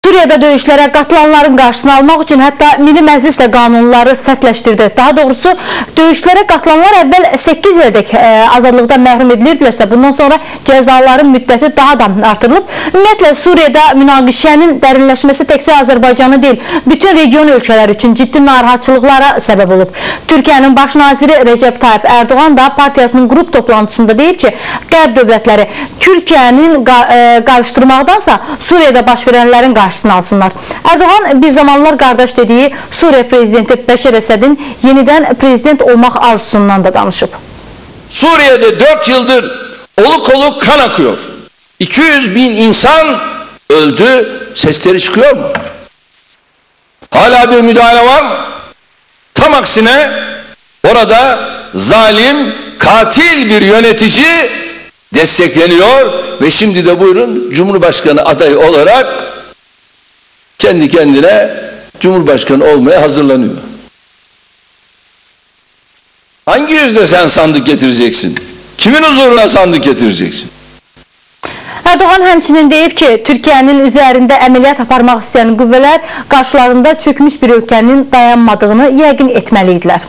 Suriyada döyüşlərə qatılanların qarşısını almaq üçün hətta Milli Məclislə qanunları sərtləşdirdi. Daha doğrusu döyüşlərə qatılanlar əvvəl 8 ilədək azadlıqdan məhrum edilirdilərsə, bundan sonra cəzaların müddəti daha da artırılıb. Ümumiyyətlə, Suriyada münaqişənin dərinləşməsi təkcə Azərbaycanı deyil, bütün region ölkələri üçün ciddi narahatçılıqlara səbəb olub. Türkiyənin baş naziri Recep Tayyip Erdoğan da partiyasının qrup toplantısında deyib ki, qərb dövlətləri Türkiyənin qarışdırmaqdansa Suriyada baş verənlərin qarşısını alsınlar. Erdoğan bir zamanlar qardaş dediyi Suriye prezidenti Bəşər Əsədin yenidən prezident olmaq arzusundan da danışıb. Suriye'de 4 yıldır oluk oluk kan akıyor. 200 bin insan öldü, sesleri çıkıyor mu? Hala bir müdahale var mı? Tam aksine orada zalim, katil bir yönetici destekleniyor ve şimdi de buyurun Cumhurbaşkanı adayı olarak kendi kendine Cumhurbaşkanı olmaya hazırlanıyor. Hangi yüzde sen sandık getireceksin? Kimin huzuruna sandık getireceksin? Erdoğan həmçinin deyib ki, Türkiyənin üzərində əməliyyat aparmaq istəyən qüvvələr qarşılarında çökmüş bir ölkənin dayanmadığını yəqin etməliydilər.